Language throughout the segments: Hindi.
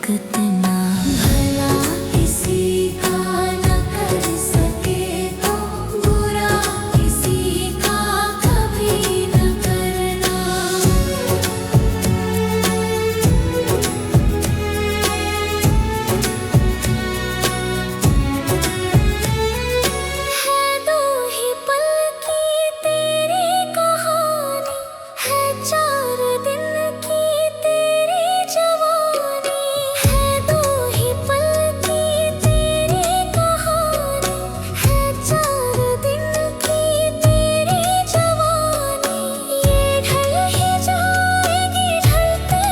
वक्त ना भला किसी का न कर सके तो बुरा किसी का कभी न करना। है दो ही पल की तेरी कहानी, है 4 दिन की तेरी जवानी। है दो ही पल की तेरी कहानी, है 4 दिन की तेरी जवानी। ये ढल ही जाएगी ढलते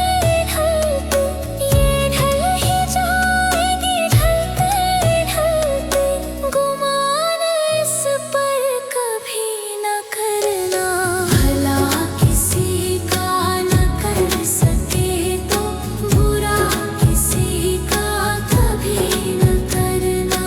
ढलते, ये ढल ही जाएगी ढलते ढलते। गुमान इस पर कभी न करना, भला किसी का न कर सके तो बुरा किसी का कभी न करना।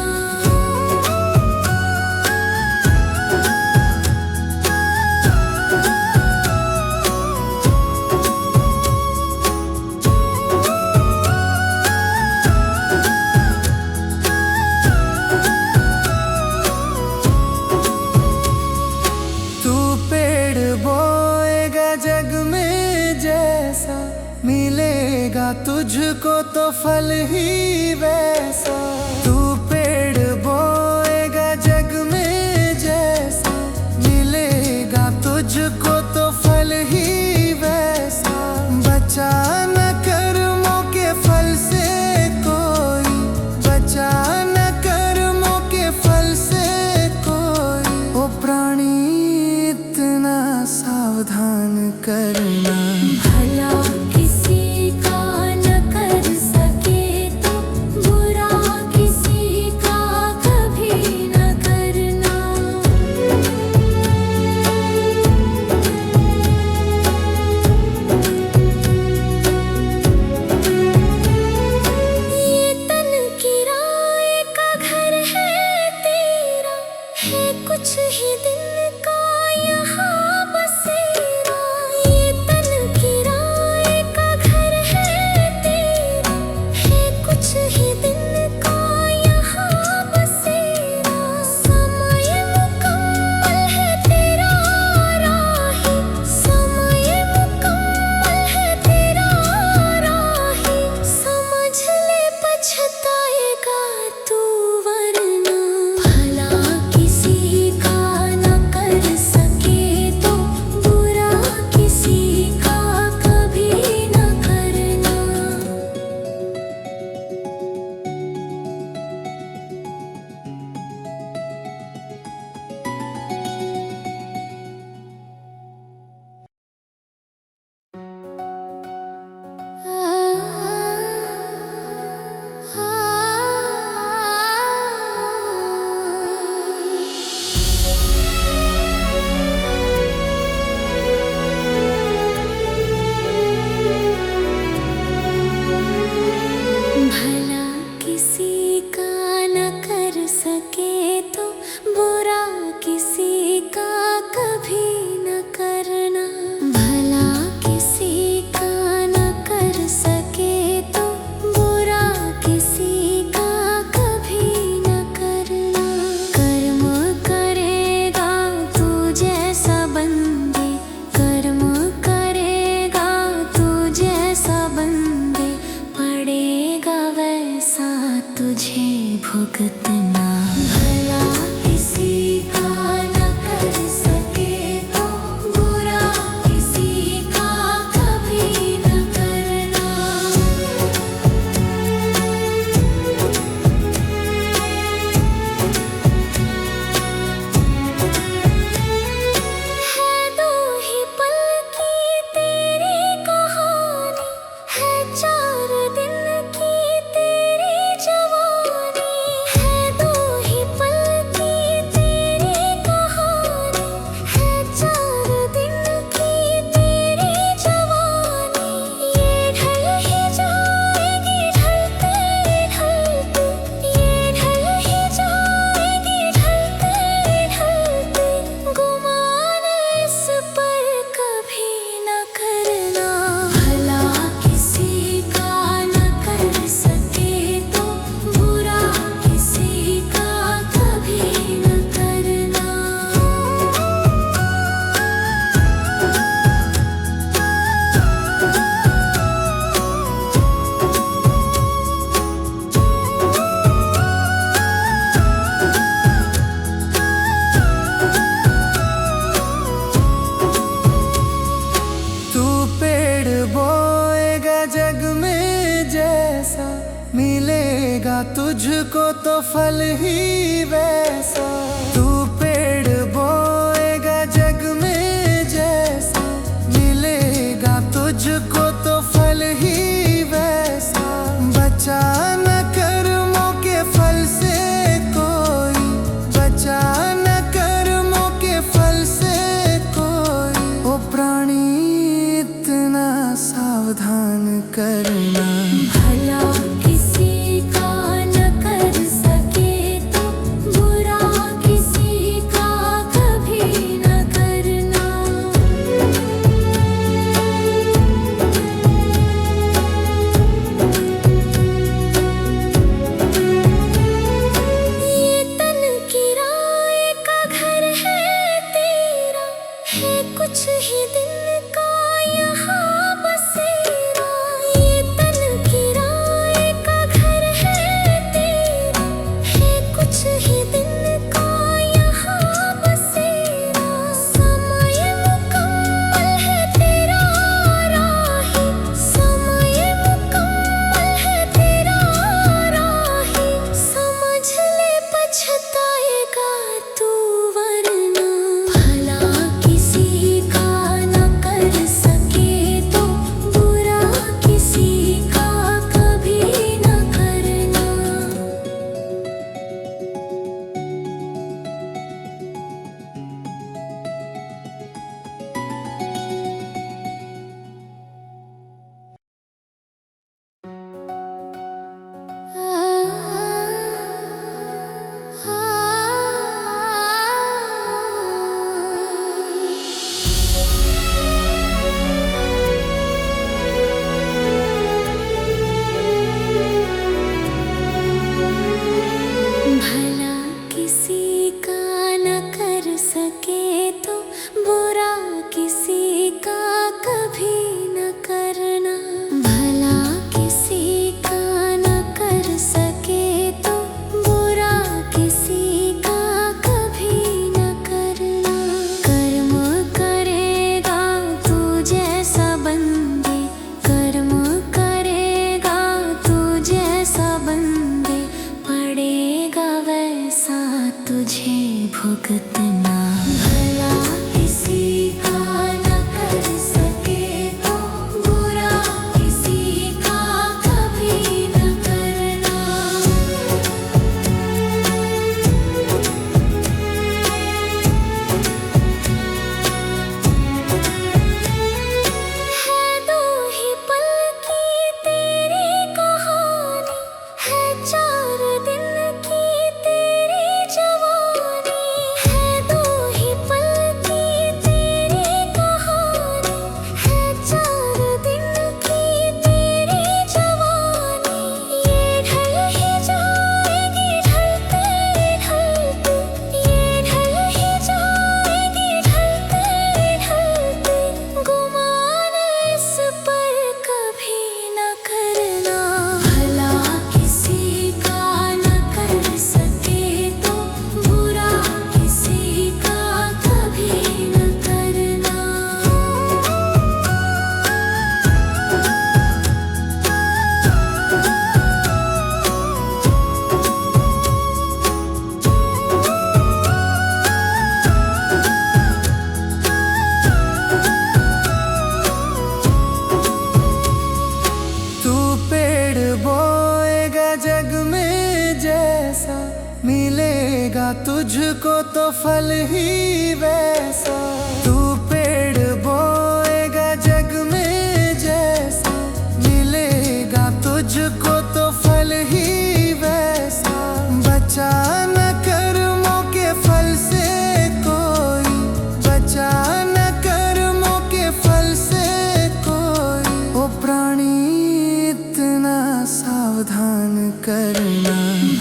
तू पेड़ बोएगा जग में जैसा, मिलेगा तुझको तो फल ही वैसा। तू पेड़ बोएगा जग में जैसा, मिलेगा तुझको तो फल ही वैसा। बचा न कर्मों के फल से कोई, बचा न कर्मों के फल से कोई। ओ प्राणी इतना सावधान करना, भला किसी का न कर सके तो बुरा किसी का कभी न करना। ये तन किराए का घर है तेरा, है कुछ ही दिन का यहाँ बसेरा। ये तन किराए का घर है तेरा, है कुछ ही दिन का यहाँ बसेरा। समय मुकम्मल है तेरा राही, समय मुकम्मल है तेरा राही। समझ ले पछताएगा तू वरना, भला किसी का न कर फल ही वैसा। तू पेड़ बोएगा जग में जैसा, मिलेगा तुझको तो फल ही वैसा। बचा न कर्मों के फल से कोई, बचा न कर्मों के फल से कोई। ओ प्राणी इतना सावधान करना, भला किसी का न कर सके तो बुरा किसी का कभी न करना। ये तन किराए का घर है तेरा, है कुछ ही दिन का यहाँ बसेरा। ये तन किराए का घर है तेरा, है कुछ ही दिन का यहाँ बसेरा। समय मुकम्मल है तेरा राही, समय मुकम्मल है तेरा राही। समझ ले पछताएगा तू वरना। भला किसी का न कर सके तो बुरा किसी का कभी न करना। भला किसी का न कर सके तो बुरा किसी का कभी न करना। भला किसी का न कर सके तो बुरा किसी का कभी न करना। कर्म करेगा तू जैसा बंदे, कर्म करेगा तू जैसा बंदे, पड़ेगा वैसा तुझे भुगतना। भला किसी का न कर सके तो बुरा किसी का कभी न करना। है दो ही पल की तेरी कहानी, है 4 दिन की तेरी जवानी। है दो ही पल की तेरी कहानी, है 4 दिन की तेरी जवानी। ये ढल ही जाएगी ढलते ढलते, ये ढल ही जाएगी ढलते ढलते। गुमान इस पर कभी न करना। भला किसी का न कर सके तो बुरा किसी का कभी न करना। तू पेड़ बोएगा जग में जैसा, मिलेगा तुझको तो फल ही वैसा। तू पेड़ बोएगा जग में जैसा, मिलेगा तुझको तो फल ही वैसा। बचा न कर्मों के फल से कोई, बचा न कर्मों के फल से कोई। ओ प्राणी इतना सावधान करना,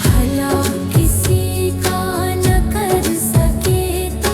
भला किसी का न कर सके तो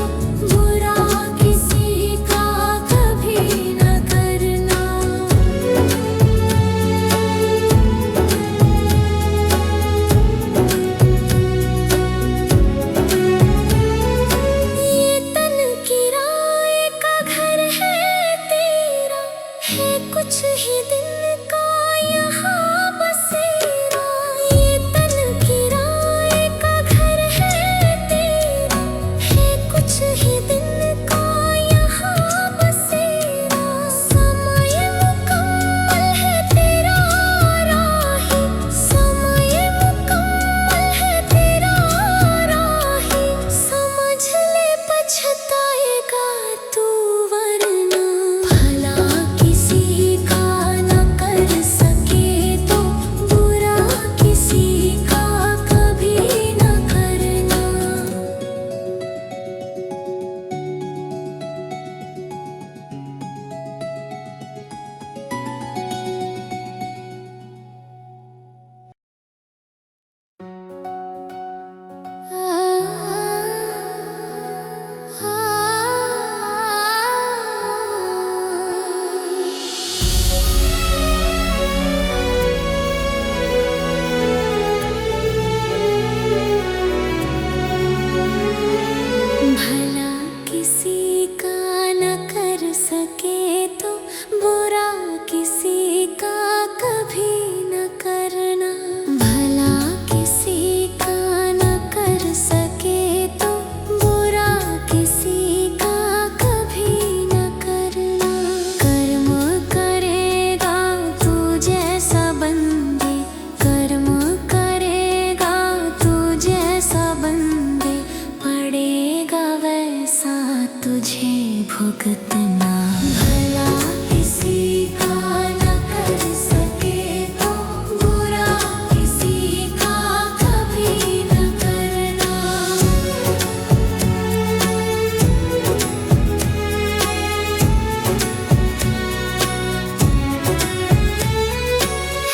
तुझे भुगतना। भला किसी का न कर सके तो बुरा किसी का कभी न करना।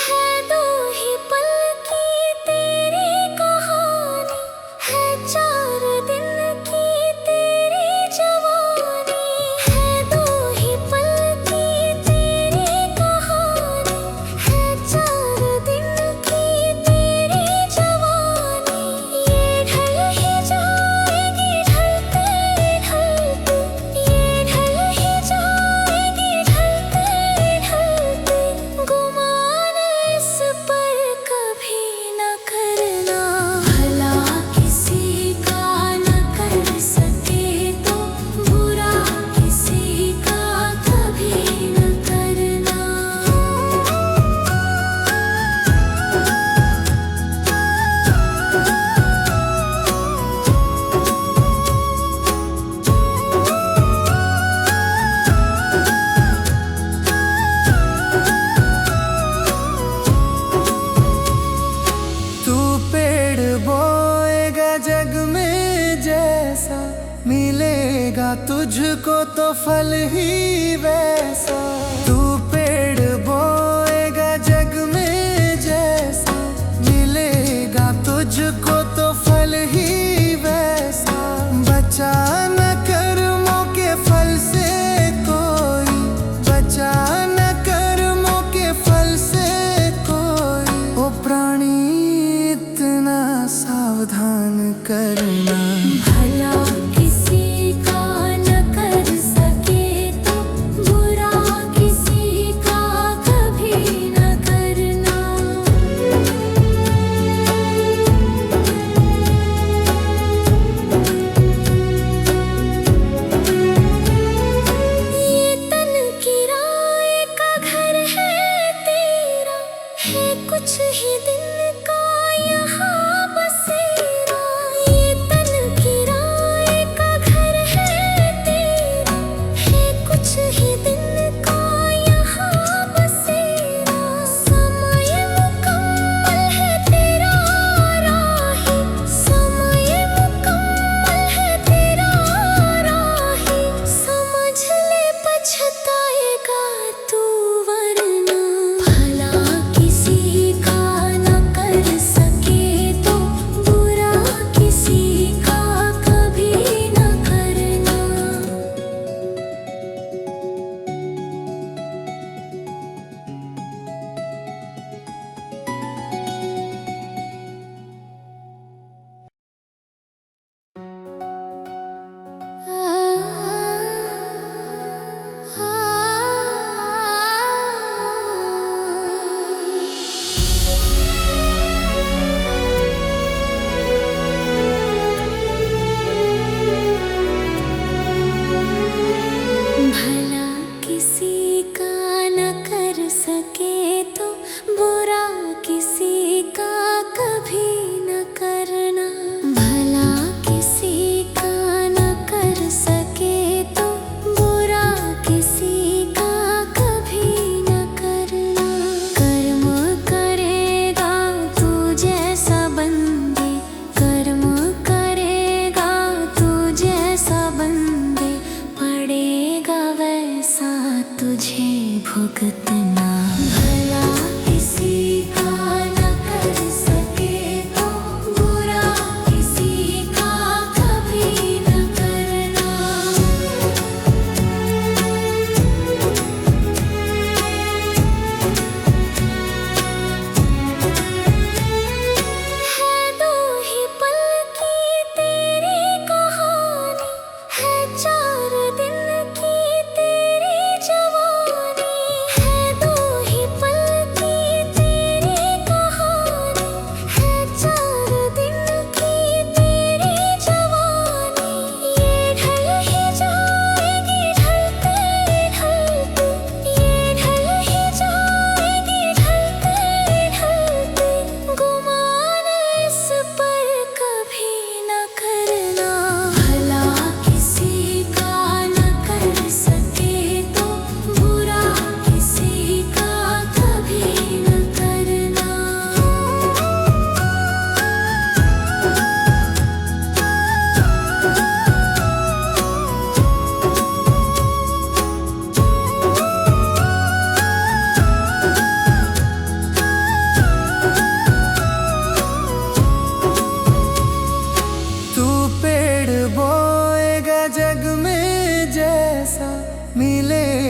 है दो ही पल की तेरी कहानी, है 4 दिन की तेरी जवानी। है दो ही पल की तेरी कहानी, है 4 दिन की तेरी जवानी। ये ढल ही जाएगी ढलते ढलते, ये ढल ही जाएगी ढलते ढलते। गुमान इस पर कभी न करना। भला किसी का न कर सके तो बुरा किसी का कभी न करना। तू पेड़ बोएगा जग में जैसा, मिलेगा तुझको तो फल ही वैसा। तू पेड़ बोएगा जग में जैसा, मिलेगा तुझको तो फल ही वैसा। बचा न कर्मों के फल से कोई, बचा न कर्मों के फल से कोई। ओ प्राणी इतना सावधान करना। भला किसी का न कर सके तो बुरा किसी का कभी न करना। ये तन किराए का घर है तेरा, है कुछ ही दिन का यहाँ बसेरा। ये तन किराए का घर है तेरा, है कुछ ही दिन का यहाँ बसेरा। समय मुकम्मल है तेरा राही, समय मुकम्मल है तेरा राही। समझ ले पछताएगा तू वरना। भला किसी का न कर सके तो बुरा किसी का कभी न करना। भला किसी का न कर सके तो बुरा किसी का कभी न करना। भला किसी का न कर सके तो बुरा किसी का कभी न करना। कर्म करेगा तू जैसा बंदे, कर्म करेगा तू जैसा बंदे, पड़ेगा वैसा तुझे भुगतना। भला किसी का न कर सके तो बुरा किसी का कभी न करना। है दो ही पल की तेरी कहानी, है 4 दिन की तेरी जवानी। है दो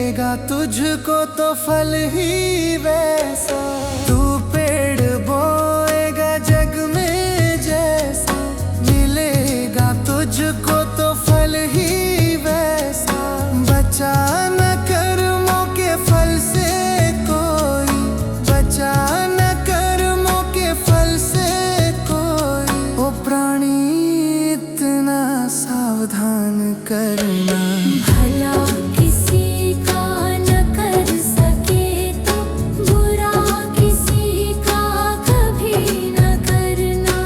मिलेगा तुझको तो फल ही वैसा। तू पेड़ बोएगा जग में जैसा, मिलेगा तुझको तो फल ही वैसा। बचा न कर्मों के फल से कोई, बचा न कर्मों के फल से कोई। ओ प्राणी इतना सावधान करना, भला किसी का न कर सके तो बुरा किसी का कभी न करना।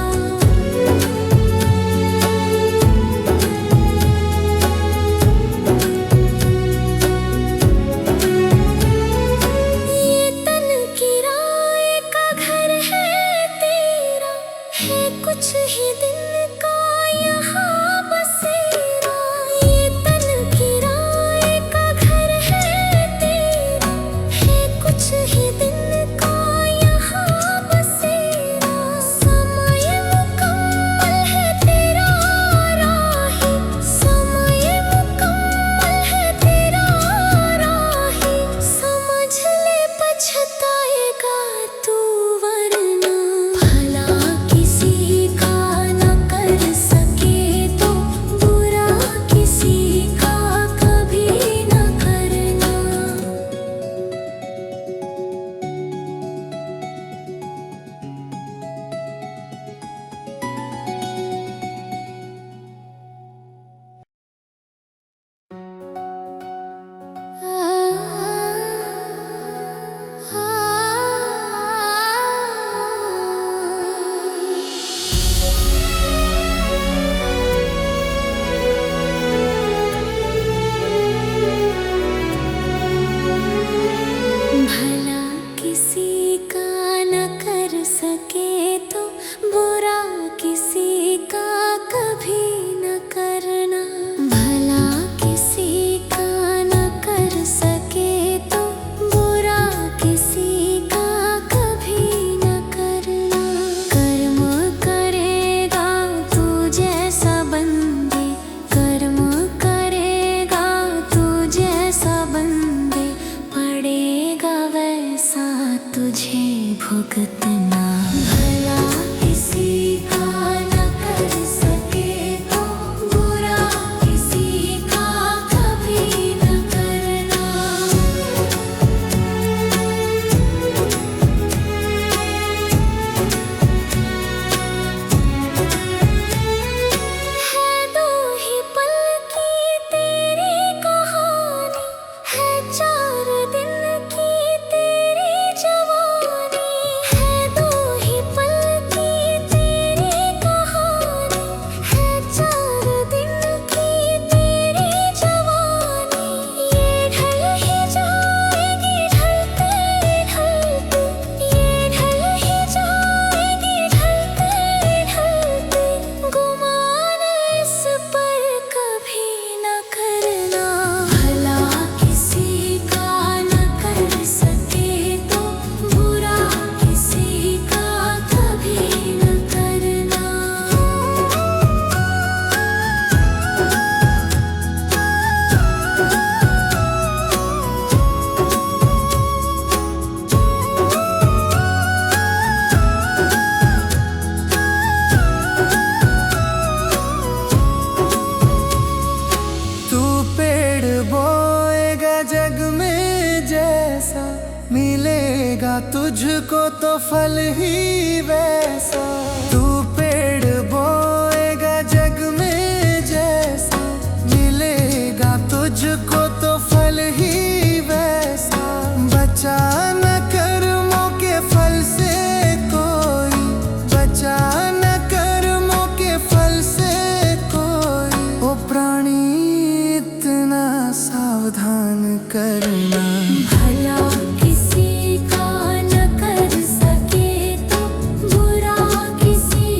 ये तन किराए का घर है तेरा, है कुछ ही दिन का यहाँ बसेरा। ये तन किराए का घर है तेरा, है कुछ ही दिन का यहाँ बसेरा। समय मुकम्मल है तेरा राही, समय मुकम्मल है तेरा राही। समझ ले पछताएगा तू वरना। भला किसी का न कर सके तो बुरा किसी का कभी न करना। भला किसी का न कर सके तो बुरा किसी का कभी न करना। भला किसी का न कर सके तो बुरा किसी का कभी न करना। कर्म करेगा तू जैसा बंदे, कर्म करेगा तू जैसा बंदे, पड़ेगा वैसा तुझे भुगतना। भला किसी का न कर सके तो बुरा किसी का कभी न करना। है दो ही पल की तेरी कहानी, है 4 दिन की तेरी जवानी। है दो ही पल की तेरी कहानी, है 4 दिन की तेरी जवानी। ये ढल ही जाएगी ढलते ढलते, ये ढल ही जाएगी ढलते ढलते। गुमान इस पर कभी न करना। भला किसी का न कर सके तो बुरा किसी का कभी न करना। तू पेड़ बोएगा जग में जैसा, मिलेगा तुझको तो फल ही वैसा। तू पेड़ बोएगा जग में जैसा, मिलेगा तुझको तो फल ही वैसा। बचा न कर्मों के फल से कोई, बचा न कर्मों के फल से कोई। ओ प्राणी इतना सावधान करना, भला किसी का न कर सके तो बुरा किसी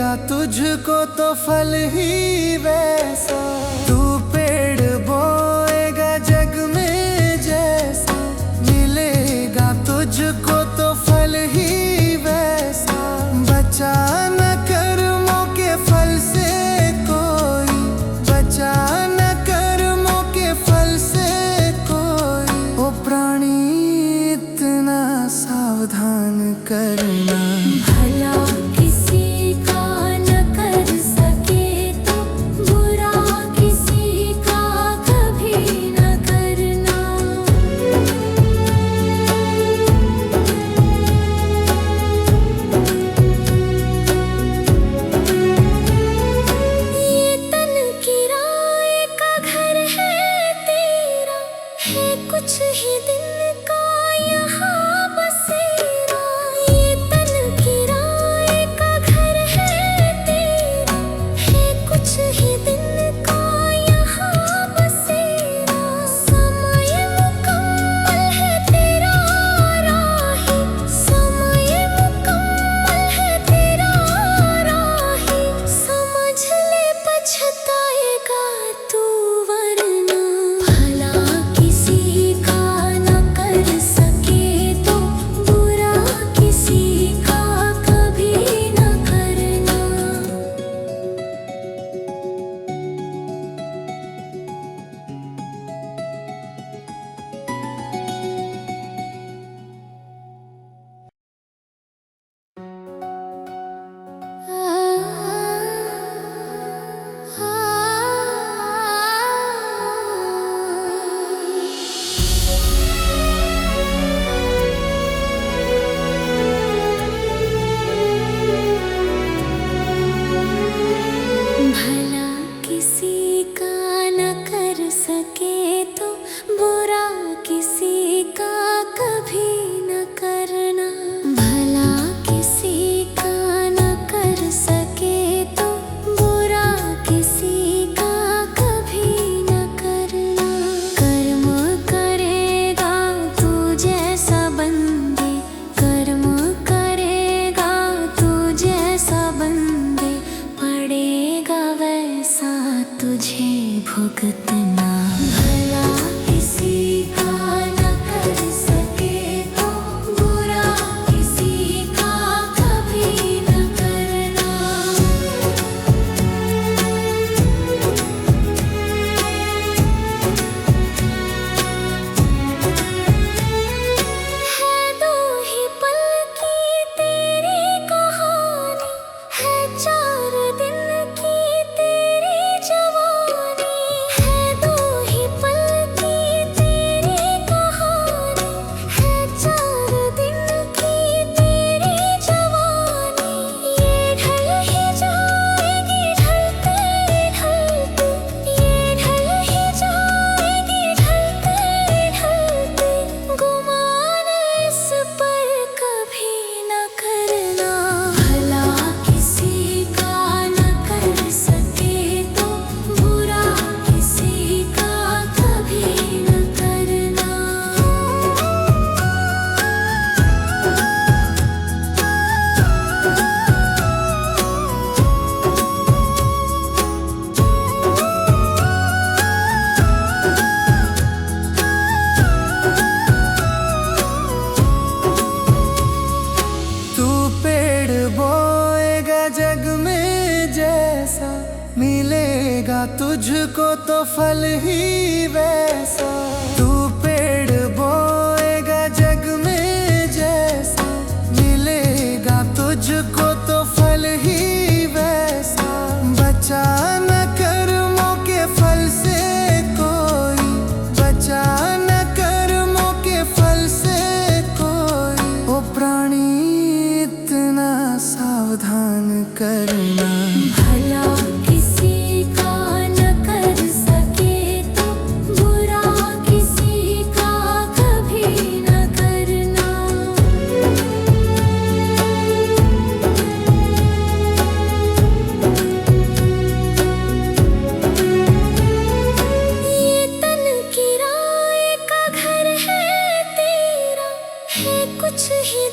मिलेगा तुझको तो फल ही वैसा। तू पेड़ बोएगा जग में जैसा, मिलेगा तुझको तो फल ही वैसा। बचा न कर्मों के फल से कोई, बचा न कर्मों के फल से कोई। ओ प्राणी इतना सावधान करना, भला किसी का न कर सके तो बुरा किसी का कभी न करना। ये तन किराए का घर है तेरा, है कुछ ही दिन का यहाँ बसेरा। ये तन किराए का घर है तेरा, है कुछ ही दिन का यहाँ बसेरा। समय मुकम्मल है तेरा राही, समय मुकम्मल है तेरा राही। समझ ले पछताएगा तू वरना। भला किसी का न कर सके तो बुरा किसी का कभी न करना। भला किसी का न कर सके तो बुरा किसी का कभी न करना। भला किसी का न कर सके तो बुरा किसी का कभी न करना। कर्म करेगा तू जैसा बंदे, कर्म करेगा तू जैसा बंदे, पड़ेगा वैसा तुझे भुगतना। भला किसी का न कर सके तो बुरा किसी का कभी न करना। है दो ही पल की तेरी कहानी, है 4 दिन की तेरी जवानी। है दो ही पल की तेरी कहानी, है 4 दिन की तेरी जवानी। ये ढल ही जाएगी ढलते ढलते, ये ढल ही जाएगी ढलते ढलते। गुमान इस पर कभी न करना। भला किसी का न कर सके तो बुरा किसी का कभी न करना। तू पेड़ बोएगा जग में जैसा, मिलेगा तुझको तो फल ही वैसा। तू पेड़ बोएगा जग में जैसा, मिलेगा तुझको तो फल ही वैसा। बचा न कर्मों के फल से कोई, बचा न कर्मों के फल से कोई। ओ प्राणी इतना सावधान करना, भला किसी का न कर सके तो बुरा किसी का कभी न करना। ये तन किराए का घर है तेरा, है कुछ ही